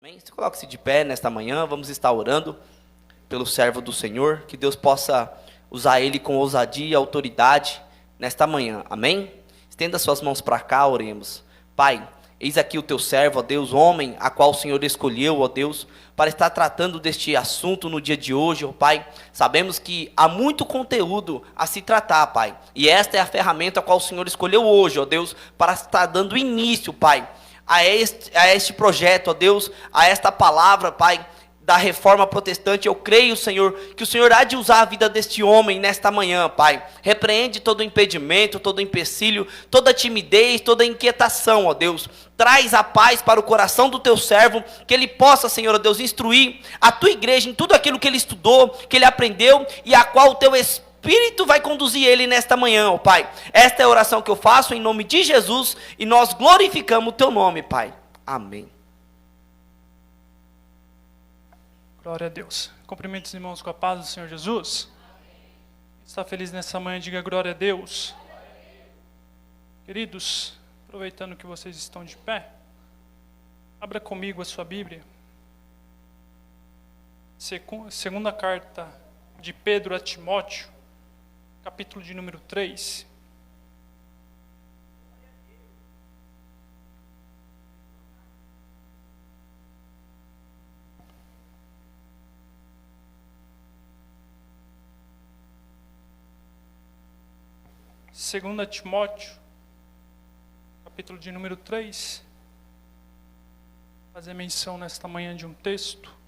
Amém? Se coloque-se de pé nesta manhã, vamos estar orando pelo servo do Senhor, que Deus possa usar ele com ousadia e autoridade nesta manhã, amém? Estenda suas mãos para cá, oremos. Pai, eis aqui o teu servo, ó Deus, homem, a qual o Senhor escolheu, ó Deus, para estar tratando deste assunto no dia de hoje, ó Pai. Sabemos que há muito conteúdo a se tratar, Pai, e esta é a ferramenta a qual o Senhor escolheu hoje, ó Deus, para estar dando início, Pai, a este projeto, ó Deus, a esta palavra, Pai, da reforma protestante. Eu creio, Senhor, que o Senhor há de usar a vida deste homem nesta manhã, Pai. Repreende todo impedimento, todo empecilho, toda timidez, toda inquietação, ó Deus. Traz a paz para o coração do teu servo, que ele possa, Senhor, ó Deus, instruir a tua igreja em tudo aquilo que ele estudou, que ele aprendeu, e a qual o teu Espírito vai conduzir ele nesta manhã, ó Pai. Esta é a oração que eu faço em nome de Jesus, e nós glorificamos o teu nome, Pai. Amém. Glória a Deus. Cumprimento os irmãos com a paz do Senhor Jesus. Está feliz nessa manhã, diga glória a Deus. Queridos, aproveitando que vocês estão de pé, abra comigo a sua Bíblia. Segunda carta de Pedro a Timóteo, capítulo de número 3. Segunda Timóteo, capítulo de número 3, fazer menção nesta manhã de um texto.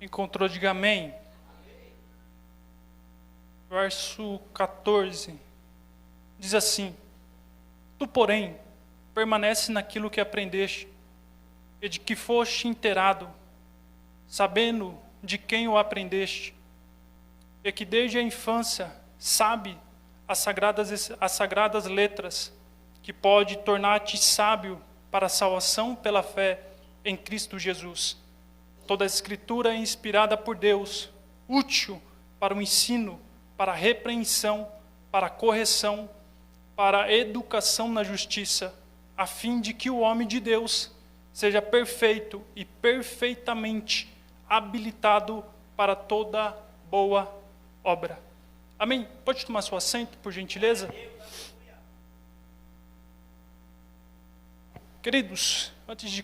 Encontrou, diga amém. Verso 14 diz assim: Tu, porém, permanece naquilo que aprendeste e de que foste inteirado, sabendo de quem o aprendeste, e que desde a infância sabe as sagradas letras, que pode tornar-te sábio para a salvação pela fé em Cristo Jesus. Toda a Escritura é inspirada por Deus, útil para o ensino, para a repreensão, para a correção, para a educação na justiça, a fim de que o homem de Deus seja perfeito e perfeitamente habilitado para toda boa obra. Amém? Pode tomar seu assento, por gentileza? Queridos, antes de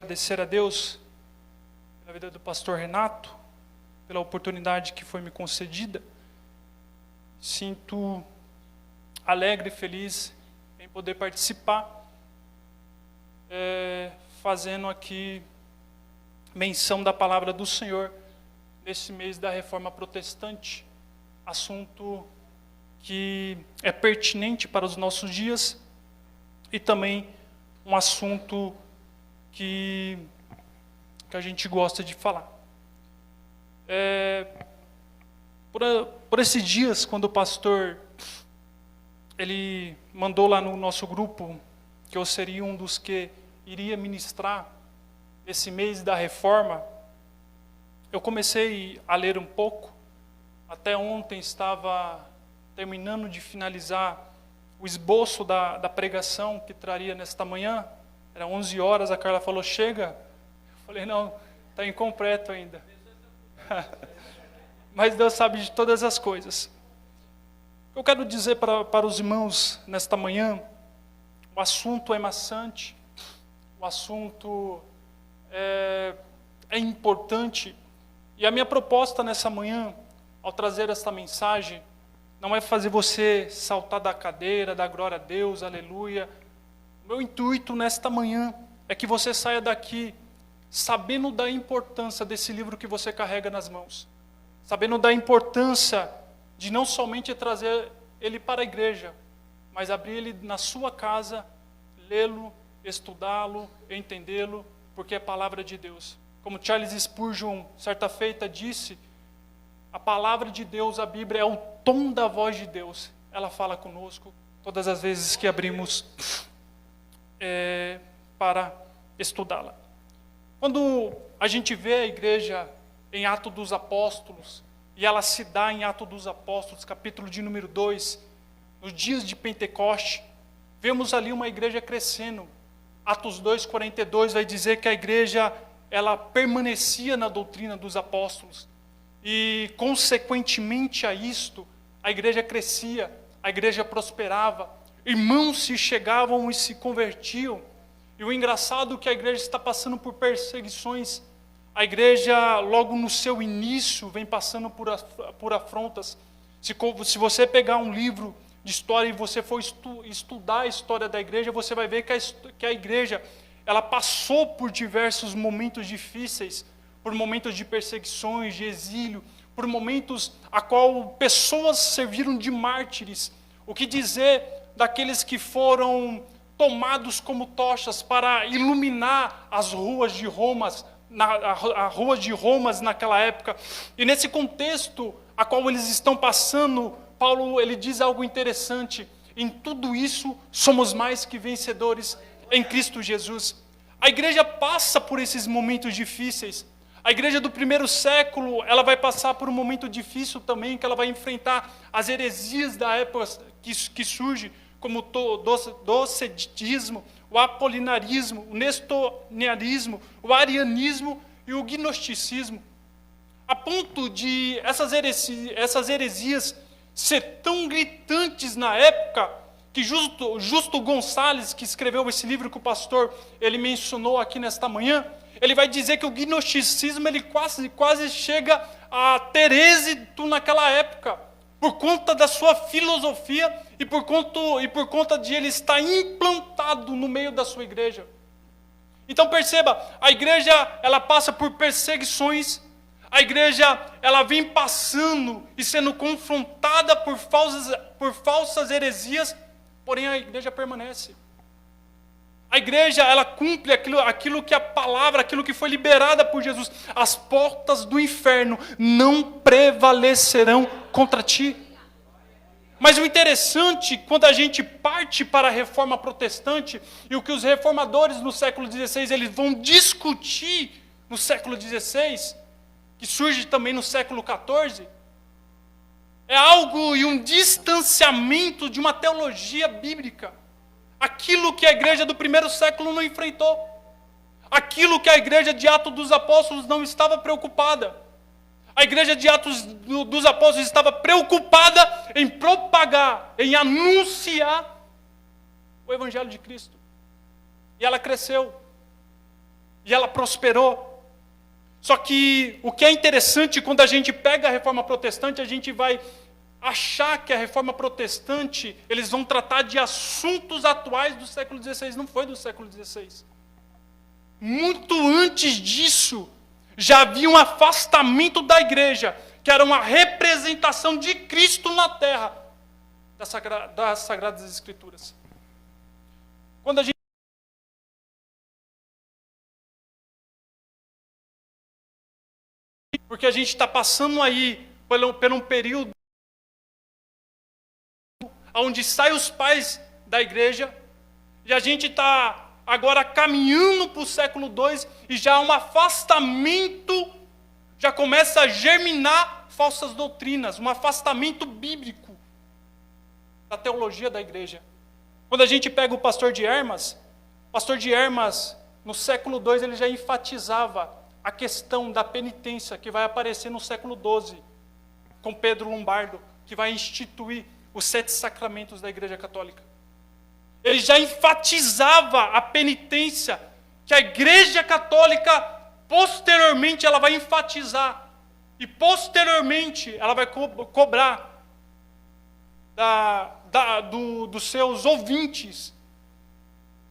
agradecer a Deus pela vida do pastor Renato, pela oportunidade que foi me concedida, sinto alegre e feliz em poder participar, fazendo aqui menção da palavra do Senhor nesse mês da Reforma Protestante, assunto que é pertinente para os nossos dias e também um assunto que a gente gosta de falar. Por esses dias, quando o pastor ele mandou lá no nosso grupo que eu seria um dos que iria ministrar esse mês da reforma, eu comecei a ler um pouco. Até ontem estava terminando de finalizar o esboço da pregação que traria nesta manhã. Era 11 horas, a Carla falou, chega. Eu falei, não, está incompleto ainda. Mas Deus sabe de todas as coisas. Eu quero dizer para os irmãos nesta manhã, o assunto é maçante, o assunto é importante. E a minha proposta nessa manhã, ao trazer esta mensagem, não é fazer você saltar da cadeira, dar glória a Deus, aleluia. O meu intuito nesta manhã é que você saia daqui sabendo da importância desse livro que você carrega nas mãos. Sabendo da importância de não somente trazer ele para a igreja, mas abrir ele na sua casa, lê-lo, estudá-lo, entendê-lo, porque é palavra de Deus. Como Charles Spurgeon, certa feita, disse A palavra de Deus, a Bíblia, é o tom da voz de Deus. Ela fala conosco todas as vezes que abrimos para estudá-la. Quando a gente vê a igreja em Atos dos Apóstolos, e ela se dá em Atos dos Apóstolos, capítulo de número 2, nos dias de Pentecoste, vemos ali uma igreja crescendo. Atos 2:42 vai dizer que a igreja ela permanecia na doutrina dos apóstolos. E, consequentemente a isto, a igreja crescia, a igreja prosperava, irmãos se chegavam e se convertiam. E o engraçado é que a igreja está passando por perseguições. A igreja, logo no seu início, vem passando por afrontas. Se você pegar um livro de história e você for estudar a história da igreja, você vai ver que a igreja ela passou por diversos momentos difíceis, por momentos de perseguições, de exílio, por momentos a qual pessoas serviram de mártires. O que dizer daqueles que foram tomados como tochas para iluminar as ruas de Roma, a rua de Roma naquela época. E nesse contexto a qual eles estão passando, Paulo ele diz algo interessante: em tudo isso somos mais que vencedores em Cristo Jesus. A igreja passa por esses momentos difíceis. A igreja do primeiro século, ela vai passar por um momento difícil também, que ela vai enfrentar as heresias da época que surge, como o docetismo, o apolinarismo, o nestorianismo, o arianismo e o gnosticismo. A ponto de essas heresias ser tão gritantes na época, que Justo Gonçalves, que escreveu esse livro que o pastor ele mencionou aqui nesta manhã, ele vai dizer que o gnosticismo ele quase chega a ter êxito naquela época, por conta da sua filosofia e por conta de ele estar implantado no meio da sua igreja. Então perceba, a igreja ela passa por perseguições, a igreja ela vem passando e sendo confrontada por falsas heresias, porém a igreja permanece. A igreja, ela cumpre aquilo que a palavra, aquilo que foi liberada por Jesus. As portas do inferno não prevalecerão contra ti. Mas o interessante, quando a gente parte para a reforma protestante, e o que os reformadores no século XVI, eles vão discutir no século XVI, que surge também no século XIV, é algo e um distanciamento de uma teologia bíblica. Aquilo que a igreja do primeiro século não enfrentou. Aquilo que a igreja de Atos dos Apóstolos não estava preocupada. A igreja de Atos dos Apóstolos estava preocupada em propagar, em anunciar o Evangelho de Cristo. E ela cresceu. E ela prosperou. Só que o que é interessante, quando a gente pega a reforma protestante, a gente vai achar que a reforma protestante, eles vão tratar de assuntos atuais do século XVI. Não foi do século XVI. Muito antes disso, já havia um afastamento da igreja, que era uma representação de Cristo na terra, das Sagradas Escrituras. Quando a gente porque a gente está passando aí por um período onde saem os pais da igreja, e a gente está agora caminhando para o século II, e já há um afastamento, já começa a germinar falsas doutrinas, um afastamento bíblico da teologia da igreja. Quando a gente pega o pastor de Hermas, no século II, ele já enfatizava a questão da penitência, que vai aparecer no século XII, com Pedro Lombardo, que vai instituir os 7 sacramentos da Igreja Católica. Ele já enfatizava a penitência, que a Igreja Católica, posteriormente, ela vai enfatizar, e posteriormente, ela vai cobrar dos seus ouvintes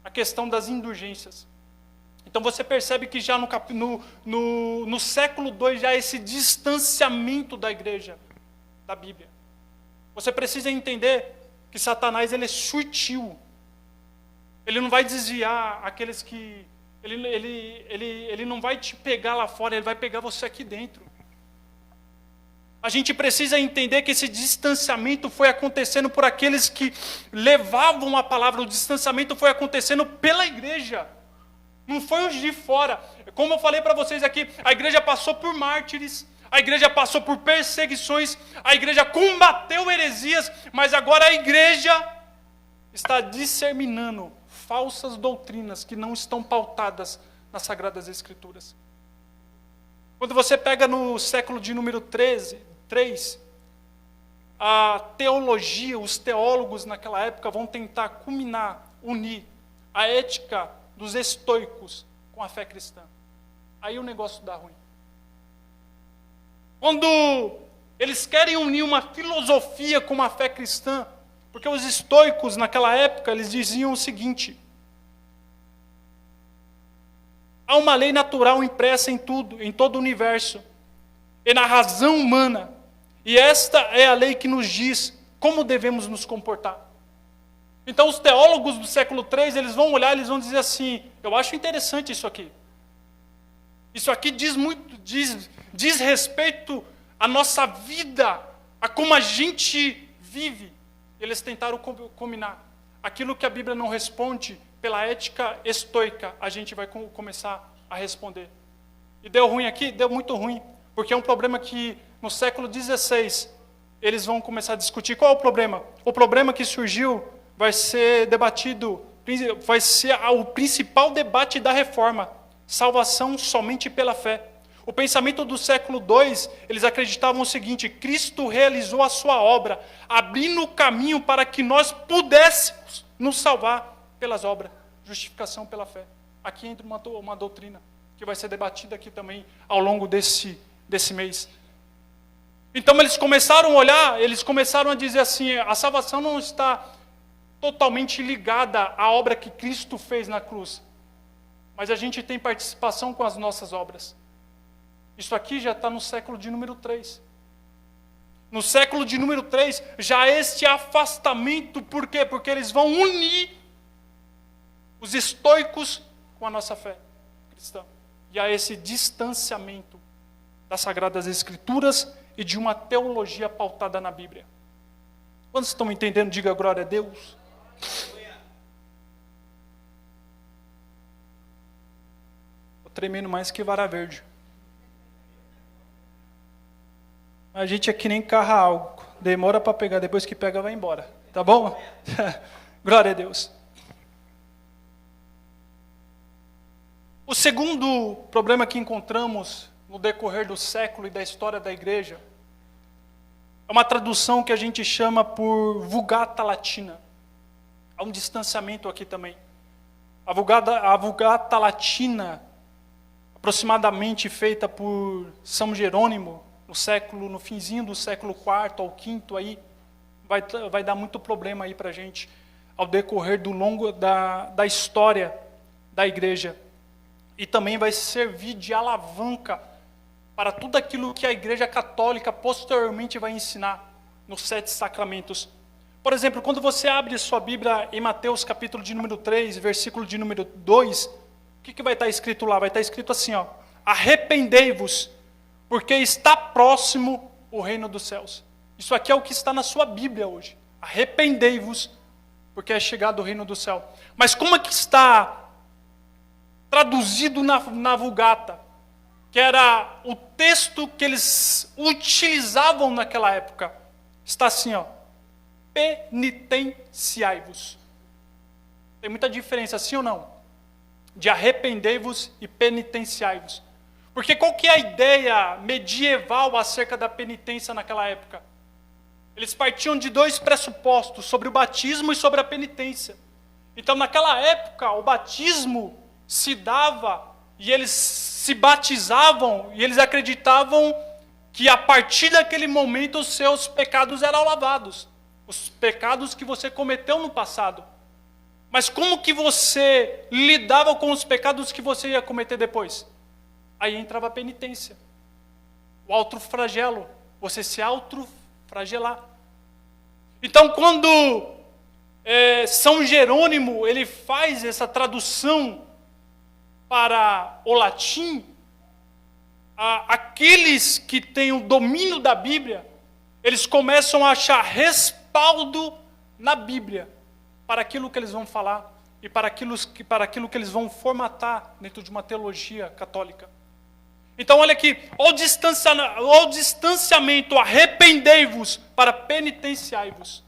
a questão das indulgências. Então você percebe que já no século II, já há esse distanciamento da igreja, da Bíblia. Você precisa entender que Satanás ele é sutil. Ele não vai desviar aqueles que... Ele não vai te pegar lá fora, ele vai pegar você aqui dentro. A gente precisa entender que esse distanciamento foi acontecendo por aqueles que levavam a palavra. O distanciamento foi acontecendo pela igreja. Não foi os de fora. Como eu falei para vocês aqui, a igreja passou por mártires, a igreja passou por perseguições, a igreja combateu heresias, mas agora a igreja está disseminando falsas doutrinas que não estão pautadas nas Sagradas Escrituras. Quando você pega no século de número 3, a teologia, os teólogos naquela época vão tentar culminar, unir a ética dos estoicos com a fé cristã. Aí o negócio dá ruim. Quando eles querem unir uma filosofia com a fé cristã, porque os estoicos naquela época, eles diziam o seguinte: há uma lei natural impressa em tudo, em todo o universo, e na razão humana, e esta é a lei que nos diz como devemos nos comportar. Então os teólogos do século III, eles vão olhar, eles vão dizer assim: eu acho interessante isso aqui. Isso aqui diz respeito à nossa vida, a como a gente vive. Eles tentaram combinar. Aquilo que a Bíblia não responde pela ética estoica, a gente vai começar a responder. E deu ruim aqui? Deu muito ruim. Porque é um problema que no século XVI eles vão começar a discutir. Qual é o problema? O problema que surgiu vai ser debatido, vai ser o principal debate da reforma. Salvação somente pela fé. O pensamento do século II, eles acreditavam o seguinte: Cristo realizou a sua obra, abrindo o caminho para que nós pudéssemos nos salvar pelas obras. Justificação pela fé. Aqui entra uma doutrina que vai ser debatida aqui também ao longo desse mês. Então eles começaram a olhar, eles começaram a dizer assim: a salvação não está totalmente ligada à obra que Cristo fez na cruz, mas a gente tem participação com as nossas obras. Isso aqui já está no século de número 3. No século de número 3, já este afastamento, por quê? Porque eles vão unir os estoicos com a nossa fé cristã. E há esse distanciamento das Sagradas Escrituras e de uma teologia pautada na Bíblia. Quantos estão entendendo? Diga glória a Deus. Estou tremendo mais que vara verde. A gente é que nem carro a álcool. Demora para pegar, depois que pega vai embora. Tá bom? Glória a Deus. O segundo problema que encontramos no decorrer do século e da história da igreja é uma tradução que a gente chama por Vulgata Latina. Há um distanciamento aqui também. A Vulgata Latina, aproximadamente feita por São Jerônimo, no finzinho do século IV ao V, aí, vai dar muito problema aí para a gente, ao decorrer do longo da história da igreja. E também vai servir de alavanca para tudo aquilo que a Igreja Católica posteriormente vai ensinar nos 7 sacramentos. Por exemplo, quando você abre sua Bíblia em Mateus capítulo de número 3, versículo de número 2, o que vai estar escrito lá? Vai estar escrito assim, ó: arrependei-vos, porque está próximo o reino dos céus. Isso aqui é o que está na sua Bíblia hoje. Arrependei-vos, porque é chegado o reino do céu. Mas como é que está traduzido na Vulgata, que era o texto que eles utilizavam naquela época? Está assim, ó: penitenciai-vos. Tem muita diferença, sim ou não? De arrependei-vos e penitenciai-vos. Porque qual que é a ideia medieval acerca da penitência naquela época? Eles partiam de 2 pressupostos, sobre o batismo e sobre a penitência. Então, naquela época, o batismo se dava, e eles se batizavam, e eles acreditavam que a partir daquele momento os seus pecados eram lavados. Os pecados que você cometeu no passado. Mas como que você lidava com os pecados que você ia cometer depois? Aí entrava a penitência. O autoflagelo. Você se autoflagelar. Então, quando São Jerônimo ele faz essa tradução para o latim, aqueles que têm o domínio da Bíblia, eles começam a achar respaldo na Bíblia para aquilo que eles vão falar e para aquilo que eles vão formatar dentro de uma teologia católica. Então olha aqui, ao distanciamento, arrependei-vos para penitenciai-vos.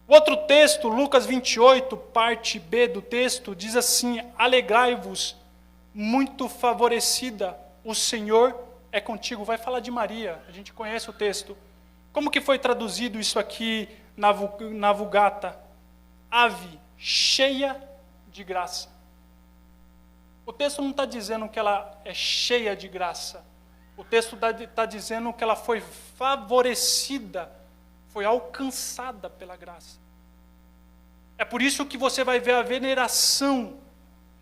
O outro texto, Lucas 28, parte B do texto, diz assim: alegrai-vos, muito favorecida, o Senhor é contigo. Vai falar de Maria, a gente conhece o texto. Como que foi traduzido isso aqui na Vulgata? Ave cheia de graça. O texto não está dizendo que ela é cheia de graça. O texto está dizendo que ela foi favorecida, foi alcançada pela graça. É por isso que você vai ver a veneração.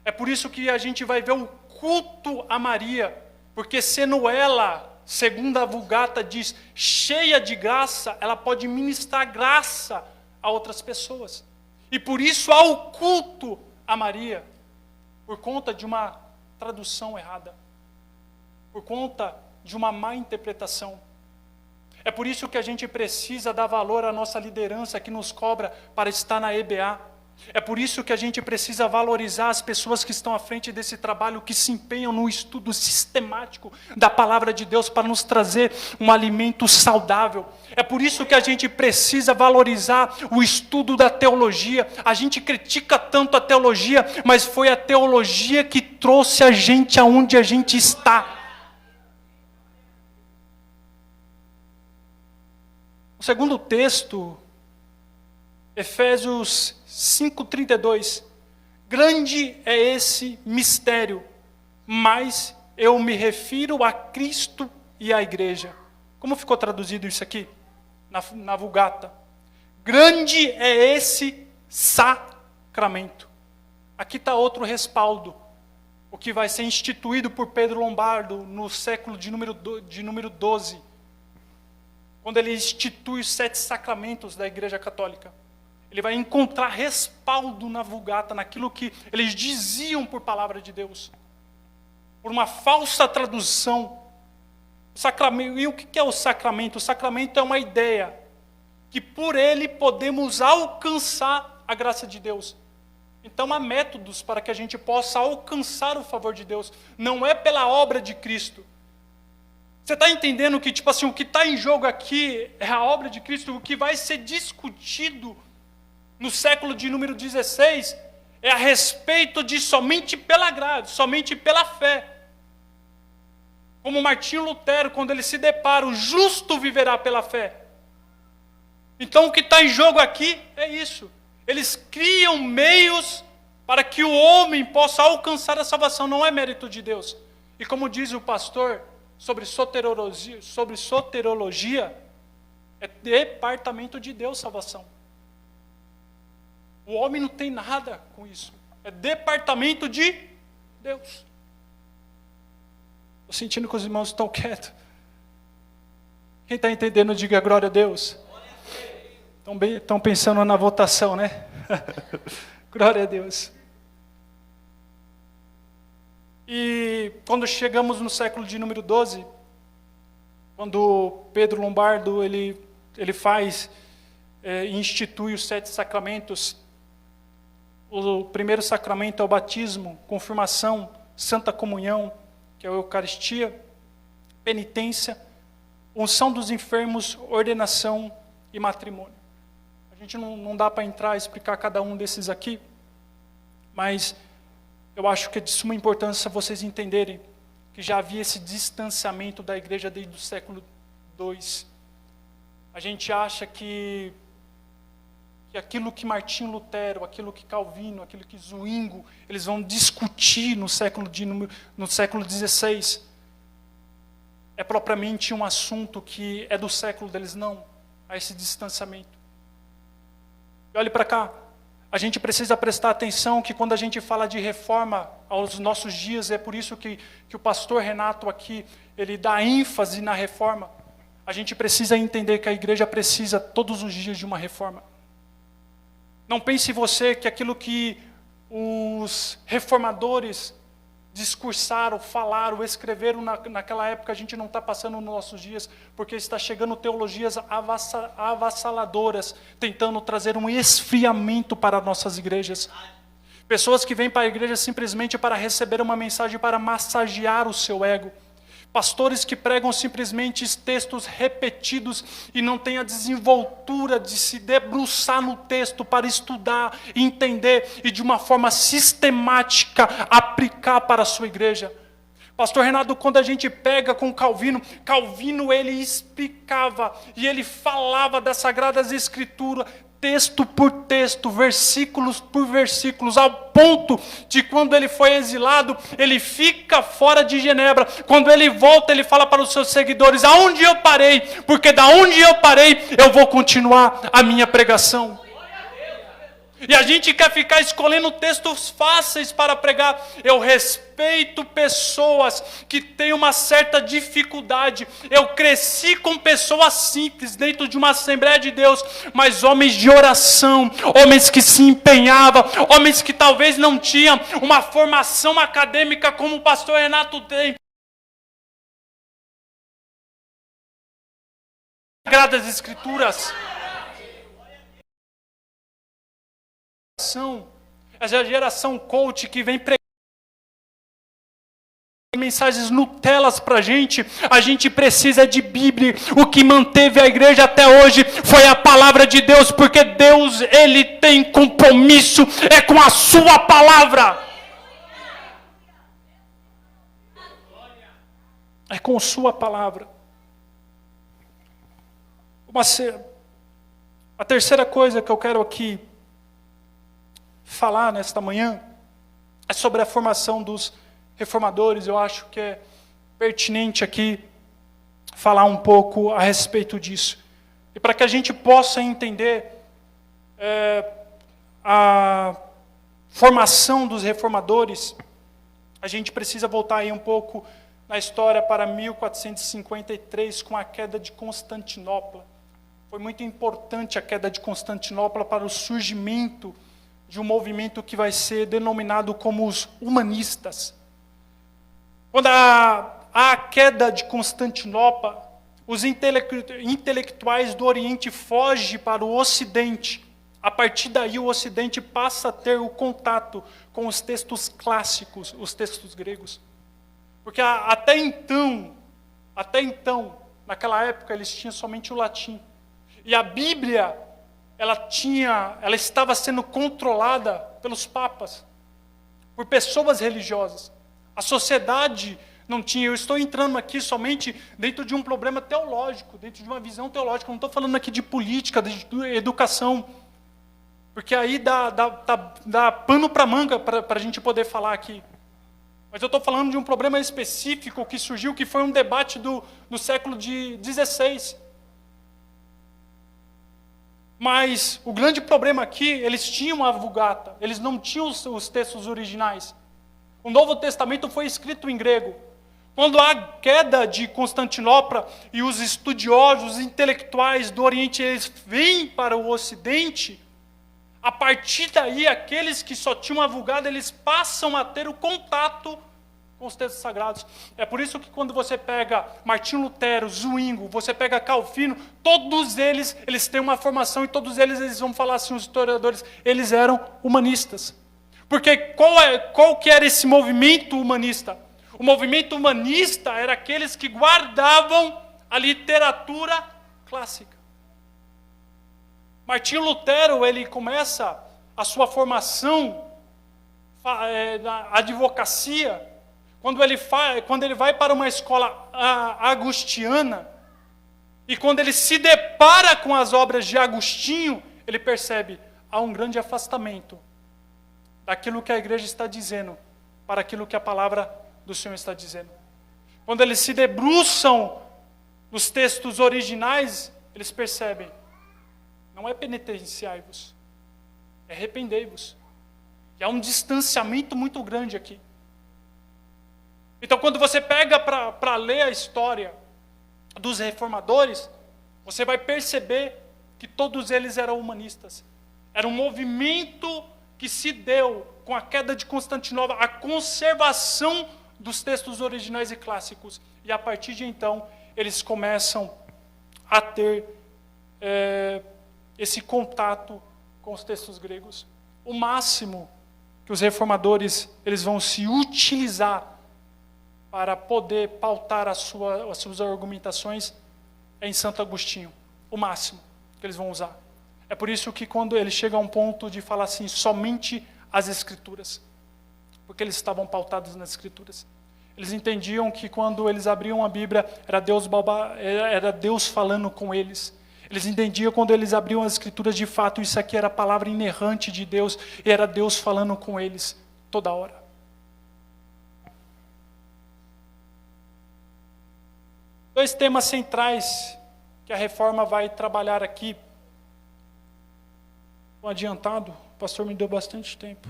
É por isso que a gente vai ver o culto a Maria. Porque sendo ela, segundo a Vulgata diz, cheia de graça, ela pode ministrar graça a outras pessoas. E por isso há o culto a Maria. Por conta de uma tradução errada. Por conta de uma má interpretação. É por isso que a gente precisa dar valor à nossa liderança que nos cobra para estar na EBA. É por isso que a gente precisa valorizar as pessoas que estão à frente desse trabalho, que se empenham no estudo sistemático da palavra de Deus para nos trazer um alimento saudável. É por isso que a gente precisa valorizar o estudo da teologia. A gente critica tanto a teologia, mas foi a teologia que trouxe a gente aonde a gente está. O segundo texto, Efésios 5:32, grande é esse mistério, mas eu me refiro a Cristo e à igreja. Como ficou traduzido isso aqui na Vulgata? Grande é esse sacramento. Aqui está outro respaldo, o que vai ser instituído por Pedro Lombardo no século de número 12, quando ele institui os 7 sacramentos da Igreja Católica. Ele vai encontrar respaldo na Vulgata, naquilo que eles diziam por palavra de Deus. Por uma falsa tradução. Sacramento. E o que é o sacramento? O sacramento é uma ideia que por ele podemos alcançar a graça de Deus. Então há métodos para que a gente possa alcançar o favor de Deus. Não é pela obra de Cristo. Você está entendendo que o que está em jogo aqui é a obra de Cristo? O que vai ser discutido no século de número 16 é a respeito de somente pela graça, somente pela fé. Como Martinho Lutero, quando ele se depara, o justo viverá pela fé. Então o que está em jogo aqui é isso. Eles criam meios para que o homem possa alcançar a salvação, não é mérito de Deus. E como diz o pastor sobre soterologia, é departamento de Deus salvação. O homem não tem nada com isso. É departamento de Deus. Estou sentindo que os irmãos estão quietos. Quem está entendendo, diga glória a Deus. Estão pensando na votação, né? Glória a Deus. E quando chegamos no século de número 12, quando Pedro Lombardo ele institui os 7 sacramentos. O primeiro sacramento é o batismo, confirmação, santa comunhão, que é a Eucaristia, penitência, unção dos enfermos, ordenação e matrimônio. A gente não dá para entrar e explicar cada um desses aqui, mas eu acho que é de suma importância vocês entenderem que já havia esse distanciamento da igreja desde o século II. A gente acha que aquilo que Martinho Lutero, aquilo que Calvino, aquilo que Zwingo, eles vão discutir no século XVI, é propriamente um assunto que é do século deles, não. Há esse distanciamento. E olhe para cá, a gente precisa prestar atenção que quando a gente fala de reforma aos nossos dias, é por isso que o pastor Renato aqui, ele dá ênfase na reforma. A gente precisa entender que a igreja precisa todos os dias de uma reforma. Não pense você que aquilo que os reformadores discursaram, falaram, escreveram naquela época, a gente não está passando nos nossos dias, porque está chegando teologias avassaladoras, tentando trazer um esfriamento para nossas igrejas. Pessoas que vêm para a igreja simplesmente para receber uma mensagem, para massagear o seu ego. Pastores que pregam simplesmente textos repetidos e não têm a desenvoltura de se debruçar no texto para estudar, entender e de uma forma sistemática aplicar para a sua igreja. Pastor Renato, quando a gente pega com Calvino, Calvino ele explicava e ele falava das Sagradas Escrituras, texto por texto, versículos por versículos, ao ponto de quando ele foi exilado, ele fica fora de Genebra. Quando ele volta, ele fala para os seus seguidores: aonde eu parei? Porque da onde eu parei, eu vou continuar a minha pregação. E a gente quer ficar escolhendo textos fáceis para pregar. Eu respeito pessoas que têm uma certa dificuldade. Eu cresci com pessoas simples dentro de uma Assembleia de Deus, mas homens de oração, homens que se empenhavam, homens que talvez não tinham uma formação acadêmica como o pastor Renato tem. Sagradas Escrituras. Essa geração coach que vem pregar mensagens Nutelas para a gente precisa de Bíblia. O que manteve a igreja até hoje foi a palavra de Deus, porque Deus, ele tem compromisso, é com a sua palavra. É com sua palavra. A terceira coisa que eu quero aqui falar nesta manhã é sobre a formação dos reformadores. Eu acho que é pertinente aqui falar um pouco a respeito disso. E para que a gente possa entender a formação dos reformadores, a gente precisa voltar aí um pouco na história para 1453, com a queda de Constantinopla. Foi muito importante a queda de Constantinopla para o surgimento de um movimento que vai ser denominado como os humanistas. Quando a queda de Constantinopla, os intelectuais do Oriente fogem para o Ocidente. A partir daí, o Ocidente passa a ter o contato com os textos clássicos, os textos gregos. Porque até então, naquela época, eles tinham somente o latim. E a Bíblia, ela estava sendo controlada pelos papas, por pessoas religiosas. A sociedade não tinha. Eu estou entrando aqui somente dentro de um problema teológico, dentro de uma visão teológica. Eu não estou falando aqui de política, de educação, porque aí dá pano para manga para a gente poder falar aqui. Mas eu estou falando de um problema específico que surgiu, que foi um debate do século XVI. Mas o grande problema aqui, eles tinham a Vulgata, eles não tinham os textos originais. O Novo Testamento foi escrito em grego. Quando há queda de Constantinopla e os estudiosos, os intelectuais do Oriente, eles vêm para o Ocidente, a partir daí, aqueles que só tinham a Vulgata, eles passam a ter o contato com os textos sagrados. É por isso que quando você pega Martinho Lutero, Zwinglio, você pega Calvino, todos eles têm uma formação e todos eles vão falar assim, os historiadores, eles eram humanistas. Porque qual que era esse movimento humanista? O movimento humanista era aqueles que guardavam a literatura clássica. Martinho Lutero, ele começa a sua formação na advocacia, quando ele vai para uma escola agustiana, e quando ele se depara com as obras de Agostinho, ele percebe, há um grande afastamento daquilo que a igreja está dizendo para aquilo que a palavra do Senhor está dizendo. Quando eles se debruçam nos textos originais, eles percebem, não é penitenciai-vos, é arrependei-vos. E há um distanciamento muito grande aqui. Então, quando você pega para ler a história dos reformadores, você vai perceber que todos eles eram humanistas. Era um movimento que se deu com a queda de Constantinopla, a conservação dos textos originais e clássicos. E a partir de então, eles começam a ter esse contato com os textos gregos. O máximo que os reformadores eles vão se utilizar para poder pautar as suas argumentações é em Santo Agostinho. O máximo que eles vão usar. É por isso que quando ele chega a um ponto de falar assim, somente as Escrituras, porque eles estavam pautados nas Escrituras. Eles entendiam que quando eles abriam a Bíblia, era Deus falando com eles. Eles entendiam quando eles abriam as Escrituras, de fato, isso aqui era a palavra inerrante de Deus, e era Deus falando com eles toda hora. Dois temas centrais que a Reforma vai trabalhar aqui. Estou adiantado, o pastor me deu bastante tempo.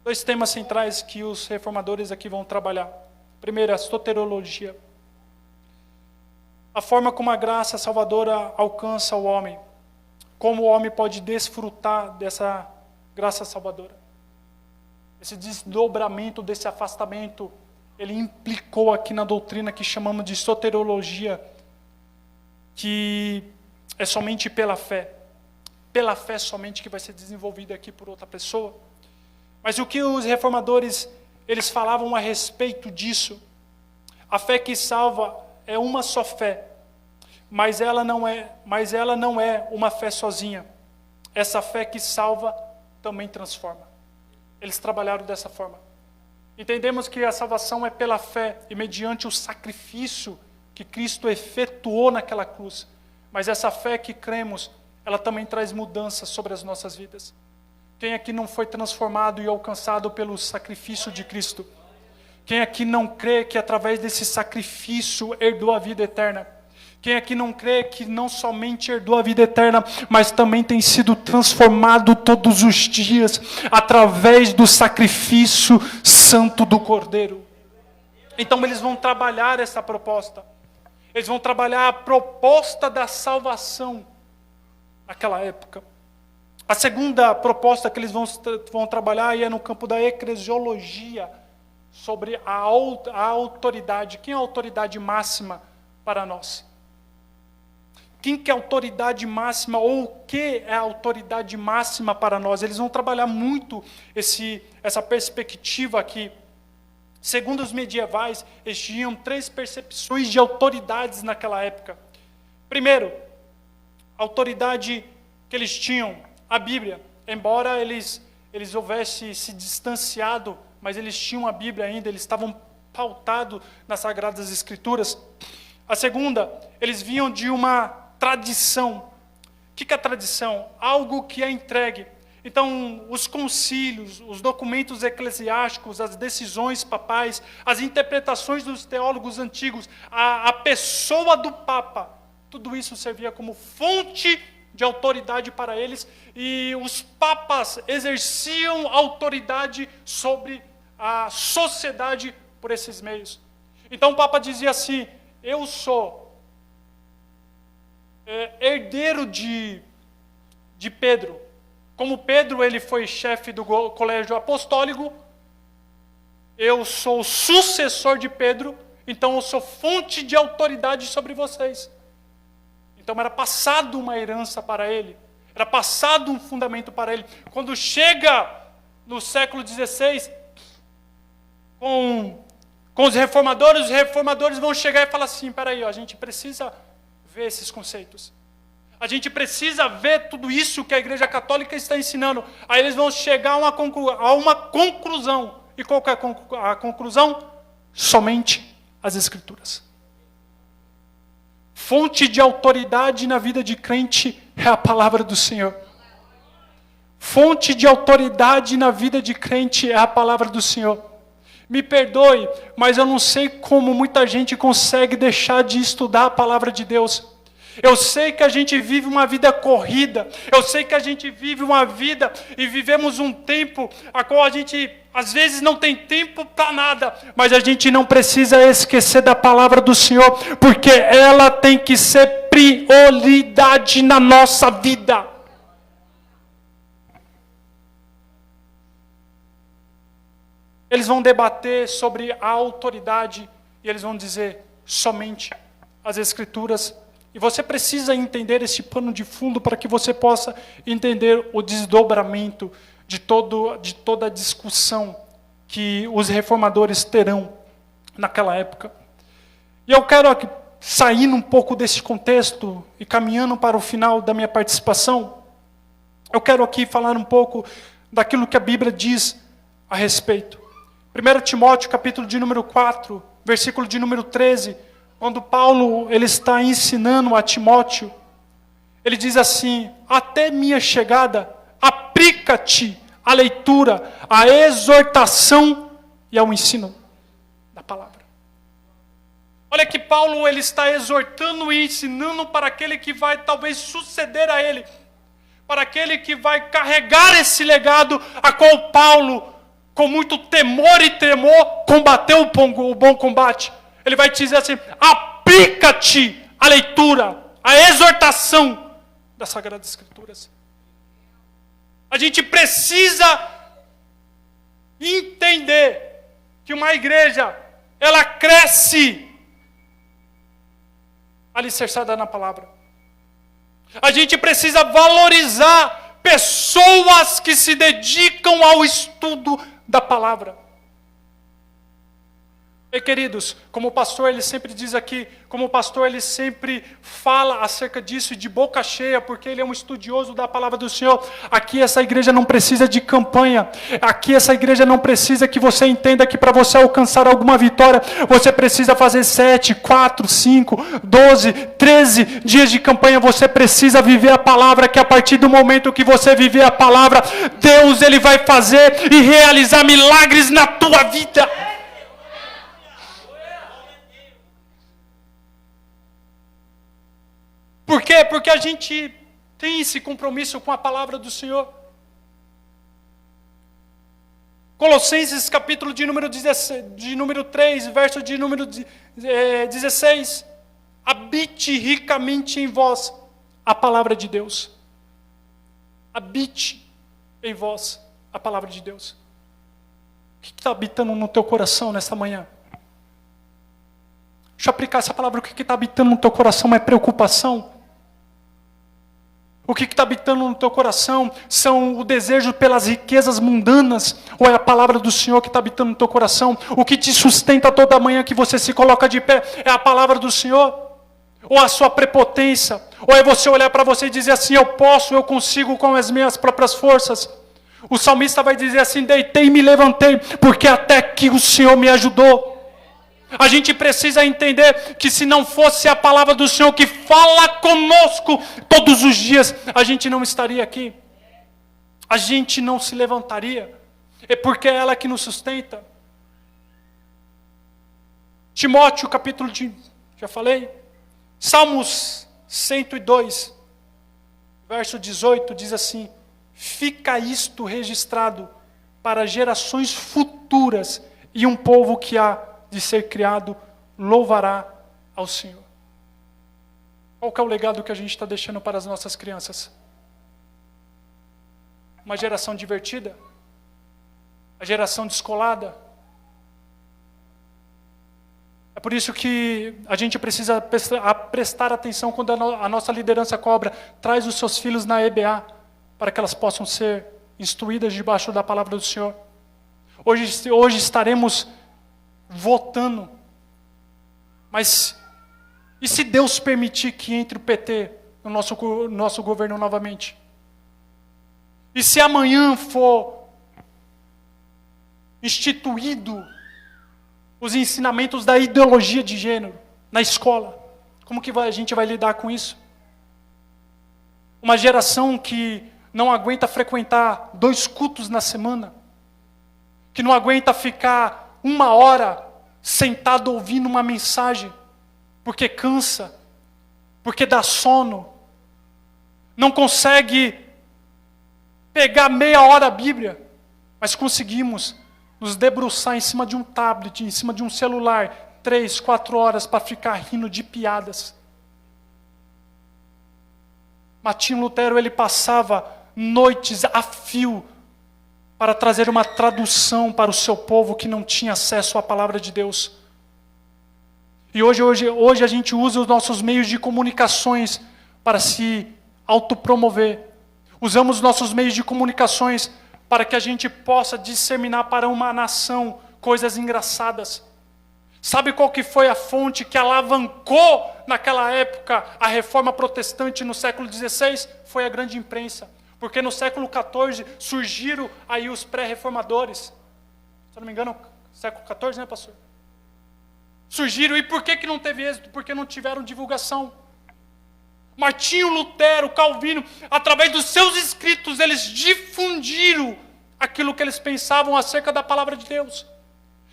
Dois temas centrais que os reformadores aqui vão trabalhar. Primeiro, a soteriologia. A forma como a graça salvadora alcança o homem. Como o homem pode desfrutar dessa graça salvadora. Esse desdobramento, desse afastamento, ele implicou aqui na doutrina que chamamos de soteriologia, que é somente pela fé. Pela fé somente que vai ser desenvolvida aqui por outra pessoa. Mas o que os reformadores eles falavam a respeito disso? A fé que salva é uma só fé, mas ela não é uma fé sozinha. Essa fé que salva também transforma. Eles trabalharam dessa forma. Entendemos que a salvação é pela fé e mediante o sacrifício que Cristo efetuou naquela cruz. Mas essa fé que cremos, ela também traz mudanças sobre as nossas vidas. Quem aqui não foi transformado e alcançado pelo sacrifício de Cristo? Quem aqui não crê que através desse sacrifício herdou a vida eterna? Quem aqui não crê que não somente herdou a vida eterna, mas também tem sido transformado todos os dias através do sacrifício santo do Cordeiro? Então eles vão trabalhar essa proposta. Eles vão trabalhar a proposta da salvação naquela época. A segunda proposta que eles vão trabalhar é no campo da eclesiologia, sobre a autoridade. Quem é a autoridade máxima para nós? Quem que é a autoridade máxima ou o que é a autoridade máxima para nós? Eles vão trabalhar muito essa perspectiva aqui. Segundo os medievais, eles tinham 3 percepções de autoridades naquela época. Primeiro, a autoridade que eles tinham, a Bíblia. Embora eles houvessem se distanciado, mas eles tinham a Bíblia ainda, eles estavam pautados nas Sagradas Escrituras. A segunda, eles vinham de uma tradição. O que é a tradição? Algo que é entregue. Então, os concílios, os documentos eclesiásticos, as decisões papais, as interpretações dos teólogos antigos, a pessoa do Papa, tudo isso servia como fonte de autoridade para eles, e os papas exerciam autoridade sobre a sociedade por esses meios. Então o Papa dizia assim: eu sou herdeiro de Pedro. Como Pedro ele foi chefe do colégio apostólico, eu sou sucessor de Pedro, então eu sou fonte de autoridade sobre vocês. Então era passado uma herança para ele, era passado um fundamento para ele. Quando chega no século XVI, com os reformadores vão chegar e falar assim: peraí, a gente precisa ver esses conceitos. A gente precisa ver tudo isso que a Igreja Católica está ensinando. Aí eles vão chegar a uma conclusão. E qual que é a conclusão? Somente as Escrituras. Fonte de autoridade na vida de crente é a palavra do Senhor. Fonte de autoridade na vida de crente é a palavra do Senhor. Me perdoe, mas eu não sei como muita gente consegue deixar de estudar a palavra de Deus. Eu sei que a gente vive uma vida corrida, eu sei que a gente vive uma vida e vivemos um tempo a qual a gente às vezes não tem tempo para nada, mas a gente não precisa esquecer da palavra do Senhor, porque ela tem que ser prioridade na nossa vida. eles vão debater sobre a autoridade e eles vão dizer somente as Escrituras. E você precisa entender esse pano de fundo para que você possa entender o desdobramento de toda a discussão que os reformadores terão naquela época. E eu quero aqui, saindo um pouco desse contexto e caminhando para o final da minha participação, eu quero aqui falar um pouco daquilo que a Bíblia diz a respeito. 1 Timóteo, capítulo de número 4, versículo de número 13, quando Paulo ele está ensinando a Timóteo, ele diz assim: até minha chegada, aplica-te à leitura, à exortação e ao ensino da palavra. Olha que Paulo ele está exortando e ensinando para aquele que vai talvez suceder a ele, para aquele que vai carregar esse legado a qual Paulo, com muito temor e tremor, combateu o bom combate. Ele vai te dizer assim: aplica-te à leitura, à exortação das Sagradas Escrituras. A gente precisa entender que uma igreja, ela cresce alicerçada na palavra. A gente precisa valorizar pessoas que se dedicam ao estudo da palavra. E queridos, como o pastor ele sempre diz aqui, como o pastor ele sempre fala acerca disso de boca cheia, porque ele é um estudioso da palavra do Senhor. Aqui essa igreja não precisa de campanha. Aqui essa igreja não precisa que você entenda que para você alcançar alguma vitória, você precisa fazer 7, 4, 5, 12, 13 dias de campanha. Você precisa viver a palavra, que a partir do momento que você viver a palavra, Deus ele vai fazer e realizar milagres na tua vida. Por quê? Porque a gente tem esse compromisso com a palavra do Senhor. Colossenses capítulo de número 3, verso de número 16. Habite ricamente em vós a palavra de Deus. Habite em vós a palavra de Deus. O que está habitando no teu coração nesta manhã? Deixa eu aplicar essa palavra. O que está habitando no teu coração é preocupação? O que está habitando no teu coração são o desejo pelas riquezas mundanas? Ou é a palavra do Senhor que está habitando no teu coração? O que te sustenta toda manhã que você se coloca de pé é a palavra do Senhor? Ou a sua prepotência? Ou é você olhar para você e dizer assim: eu posso, eu consigo com as minhas próprias forças? O salmista vai dizer assim: deitei e me levantei, porque até que o Senhor me ajudou. A gente precisa entender que se não fosse a palavra do Senhor que fala conosco todos os dias, a gente não estaria aqui. A gente não se levantaria. É porque é ela que nos sustenta. Timóteo, capítulo de... já falei. Salmos 102, verso 18, diz assim: fica isto registrado para gerações futuras, e um povo que há de ser criado louvará ao Senhor. Qual que é o legado que a gente está deixando para as nossas crianças? Uma geração divertida? A geração descolada? É por isso que a gente precisa prestar atenção quando a nossa liderança cobra: traz os seus filhos na EBA, para que elas possam ser instruídas debaixo da palavra do Senhor. Hoje estaremos votando, mas e se Deus permitir que entre o PT no nosso governo novamente? E se amanhã for instituído os ensinamentos da ideologia de gênero na escola? Como que a gente vai lidar com isso? Uma geração que não aguenta frequentar 2 cultos na semana, que não aguenta ficar 1 hora sentado ouvindo uma mensagem, porque cansa, porque dá sono, não consegue pegar meia hora a Bíblia, mas conseguimos nos debruçar em cima de um tablet, em cima de um celular, 3, 4 horas para ficar rindo de piadas. Martinho Lutero, ele passava noites a fio para trazer uma tradução para o seu povo que não tinha acesso à palavra de Deus. E hoje a gente usa os nossos meios de comunicações para se autopromover. Usamos nossos meios de comunicações para que a gente possa disseminar para uma nação coisas engraçadas. Sabe qual que foi a fonte que alavancou naquela época a reforma protestante no século XVI? Foi a grande imprensa. Porque no século XIV surgiram aí os pré-reformadores. Se eu não me engano, século XIV, né, pastor? Surgiram, e por que não teve êxito? Porque não tiveram divulgação. Martinho Lutero, Calvino, através dos seus escritos, eles difundiram aquilo que eles pensavam acerca da palavra de Deus.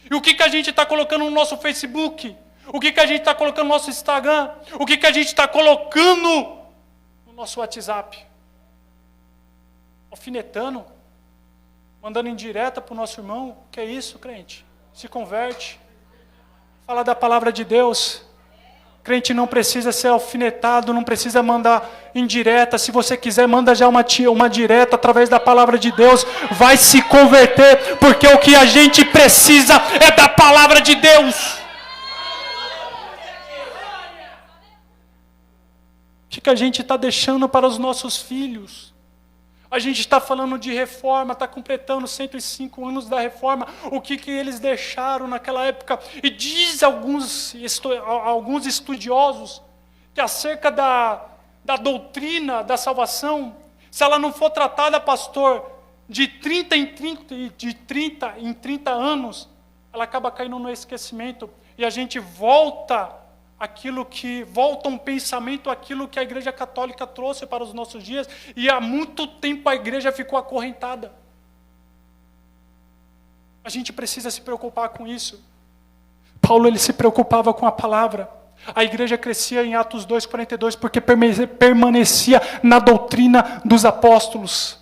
E o que a gente está colocando no nosso Facebook? O que a gente está colocando no nosso Instagram? O que a gente está colocando no nosso WhatsApp? Alfinetando? Mandando indireta para o nosso irmão? Que é isso, crente? Se converte. Fala da palavra de Deus. Crente não precisa ser alfinetado, não precisa mandar indireta. Se você quiser, manda já uma direta através da palavra de Deus. Vai se converter, porque o que a gente precisa é da palavra de Deus. O que a gente está deixando para os nossos filhos? A gente está falando de reforma, está completando 105 anos da reforma. O que eles deixaram naquela época? E diz alguns estudiosos que acerca da doutrina da salvação, se ela não for tratada, pastor, de 30 em 30 anos, ela acaba caindo no esquecimento. E a gente volta um pensamento aquilo que a Igreja Católica trouxe para os nossos dias, e há muito tempo a igreja ficou acorrentada. A gente precisa se preocupar com isso. Paulo, ele se preocupava com a palavra. A igreja crescia em Atos 2:42 porque permanecia na doutrina dos apóstolos.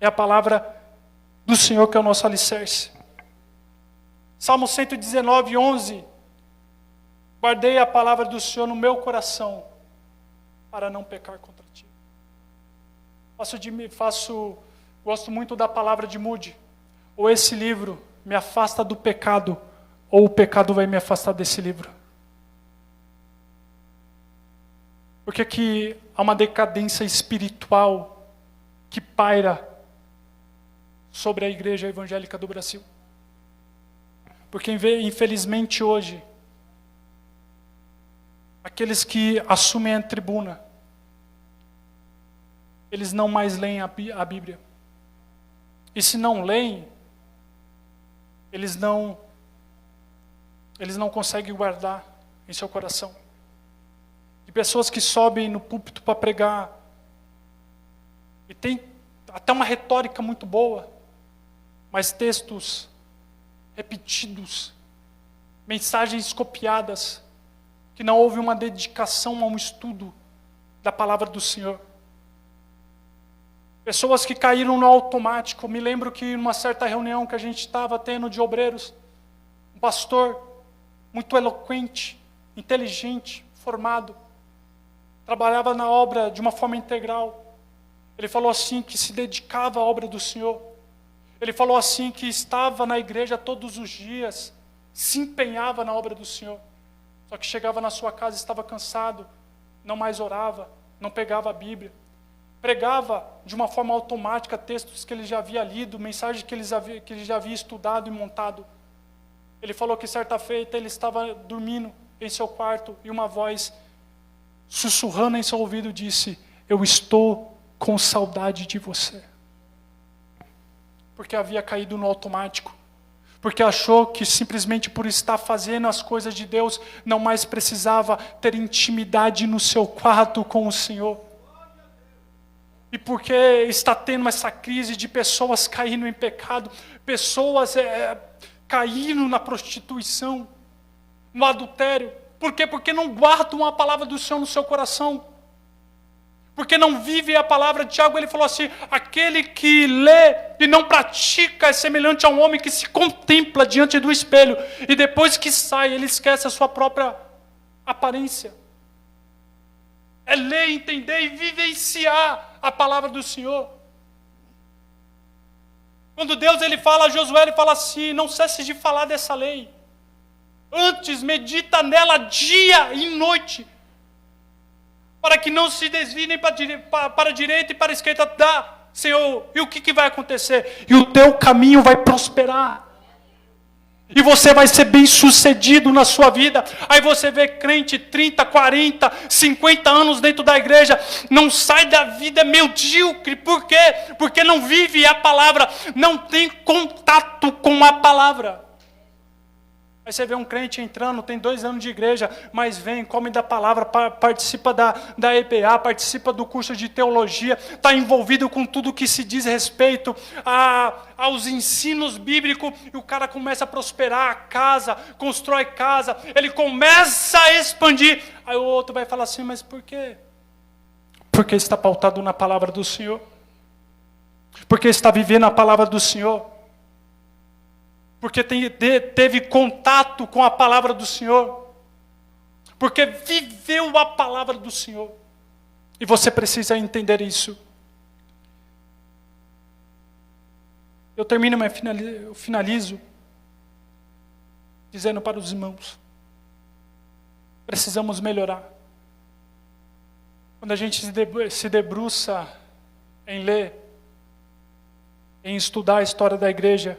É a palavra do Senhor que é o nosso alicerce. Salmo 119:11. Guardei a palavra do Senhor no meu coração, para não pecar contra ti. Gosto muito da palavra de Moody. Ou esse livro me afasta do pecado, ou o pecado vai me afastar desse livro. Porque que há uma decadência espiritual que paira sobre a igreja evangélica do Brasil. Porque infelizmente hoje, aqueles que assumem a tribuna, eles não mais leem a Bíblia. E se não leem, eles não conseguem guardar em seu coração. E pessoas que sobem no púlpito para pregar, e tem até uma retórica muito boa, mas textos repetidos, mensagens copiadas, que não houve uma dedicação a um estudo da palavra do Senhor. Pessoas que caíram no automático. Me lembro que em uma certa reunião que a gente estava tendo de obreiros, um pastor muito eloquente, inteligente, formado, trabalhava na obra de uma forma integral. Ele falou assim que se dedicava à obra do Senhor. Ele falou assim que estava na igreja todos os dias, se empenhava na obra do Senhor. Só que chegava na sua casa, estava cansado, não mais orava, não pegava a Bíblia. Pregava de uma forma automática textos que ele já havia lido, mensagens que ele já havia estudado e montado. Ele falou que certa feita ele estava dormindo em seu quarto e uma voz sussurrando em seu ouvido disse: eu estou com saudade de você. Porque havia caído no automático. Porque achou que simplesmente por estar fazendo as coisas de Deus, não mais precisava ter intimidade no seu quarto com o Senhor. E porque está tendo essa crise de pessoas caindo em pecado, pessoas caindo na prostituição, no adultério. Por quê? Porque não guardam a palavra do Senhor no seu coração. Porque não vive a palavra. Tiago, ele falou assim: aquele que lê e não pratica é semelhante a um homem que se contempla diante do espelho e depois que sai, ele esquece a sua própria aparência. É ler, entender e vivenciar a palavra do Senhor. Quando Deus ele fala a Josué, ele fala assim: não cesse de falar dessa lei. Antes medita nela dia e noite, para que não se desvie nem para a direita e para a esquerda. Dá, Senhor, e o que vai acontecer? E o teu caminho vai prosperar. E você vai ser bem sucedido na sua vida. Aí você vê crente 30, 40, 50 anos dentro da igreja, não sai da vida, é medíocre. Por quê? Porque não vive a palavra, não tem contato com a palavra. Aí você vê um crente entrando, tem 2 anos de igreja, mas vem, come da palavra, participa da EPA, participa do curso de teologia, está envolvido com tudo que se diz respeito aos ensinos bíblicos, e o cara começa a prosperar a casa, constrói casa, ele começa a expandir. Aí o outro vai falar assim: mas por quê? Porque está pautado na palavra do Senhor, porque está vivendo a palavra do Senhor, porque teve contato com a palavra do Senhor, porque viveu a palavra do Senhor. E você precisa entender isso. Eu termino, mas eu finalizo dizendo para os irmãos: precisamos melhorar. Quando a gente se debruça em ler, em estudar a história da igreja,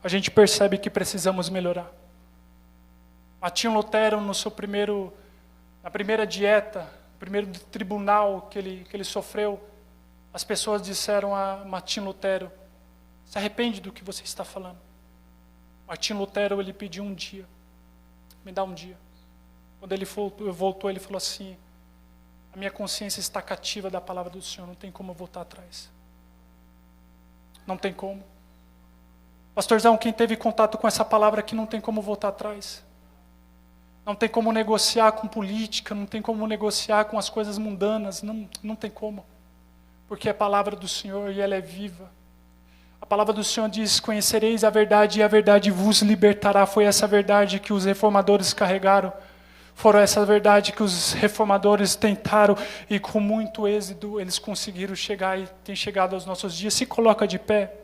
a gente percebe que precisamos melhorar. Martinho Lutero, na primeira dieta, no primeiro tribunal que ele sofreu, as pessoas disseram a Martinho Lutero: se arrepende do que você está falando. Martinho Lutero, ele pediu um dia, me dá um dia. Quando ele voltou, ele falou assim: a minha consciência está cativa da palavra do Senhor, não tem como eu voltar atrás. Não tem como. Pastorzão, quem teve contato com essa palavra aqui não tem como voltar atrás. Não tem como negociar com política, não tem como negociar com as coisas mundanas, não tem como. Porque é a palavra do Senhor e ela é viva. A palavra do Senhor diz: conhecereis a verdade e a verdade vos libertará. Foi essa verdade que os reformadores carregaram. Foram essa verdade que os reformadores tentaram e com muito êxito eles conseguiram chegar e têm chegado aos nossos dias. Se coloca de pé.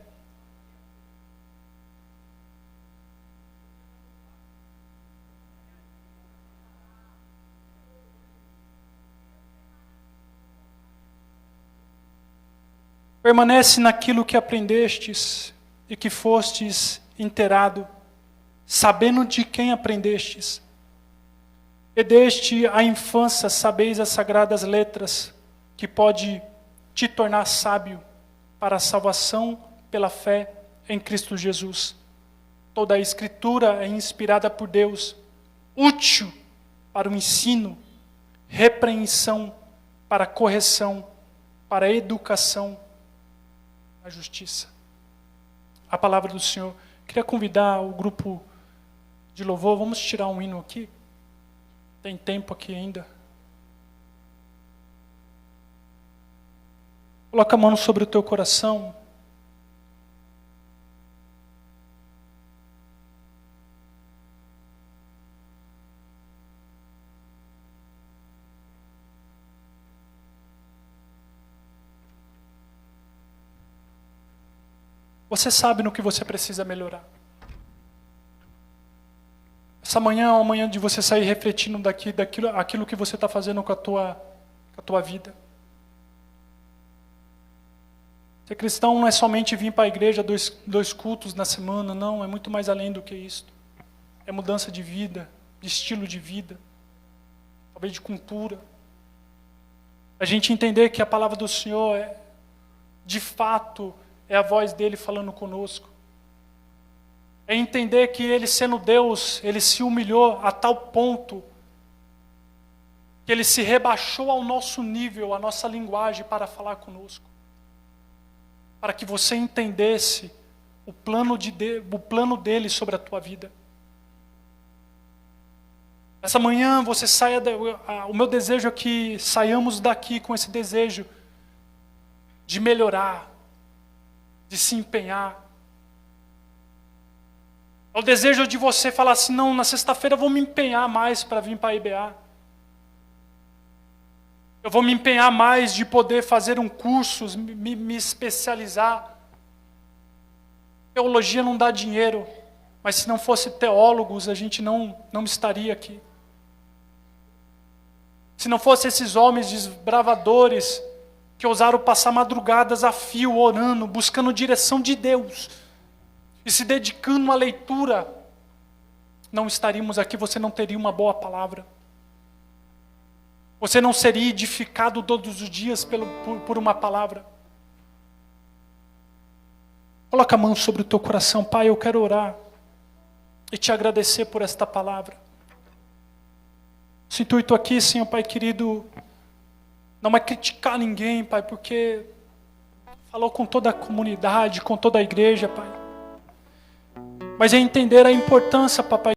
Permanece naquilo que aprendestes e que fostes inteirado, sabendo de quem aprendestes. E desde a infância sabeis as sagradas letras, que pode te tornar sábio para a salvação pela fé em Cristo Jesus. Toda a Escritura é inspirada por Deus, útil para o ensino, repreensão, para a correção, para a educação, a justiça. A palavra do Senhor. Queria convidar o grupo de louvor. Vamos tirar um hino aqui. Tem tempo aqui ainda. Coloca a mão sobre o teu coração. Você sabe no que você precisa melhorar. Essa manhã é uma manhã de você sair refletindo aquilo que você está fazendo com a tua vida. Ser cristão não é somente vir para a igreja 2 cultos na semana, não, é muito mais além do que isso. É mudança de vida, de estilo de vida, talvez de cultura. A gente entender que a palavra do Senhor de fato, é a voz dele falando conosco. É entender que ele, sendo Deus, ele se humilhou a tal ponto que ele se rebaixou ao nosso nível, à nossa linguagem para falar conosco. Para que você entendesse o plano dele sobre a tua vida. Essa manhã você saia, o meu desejo é que saiamos daqui com esse desejo de melhorar, de se empenhar. É o desejo de você falar assim: não, na sexta-feira eu vou me empenhar mais para vir para a IBA. Eu vou me empenhar mais de poder fazer um curso, me especializar. Teologia não dá dinheiro, mas se não fosse teólogos, a gente não estaria aqui. Se não fossem esses homens desbravadores que ousaram passar madrugadas a fio, orando, buscando direção de Deus e se dedicando à leitura, não estaríamos aqui, você não teria uma boa palavra. Você não seria edificado todos os dias por uma palavra. Coloca a mão sobre o teu coração. Pai, eu quero orar e te agradecer por esta palavra. O intuito aqui, Senhor Pai querido, não é criticar ninguém, Pai, porque falou com toda a comunidade, com toda a igreja, Pai. Mas é entender a importância, Papai,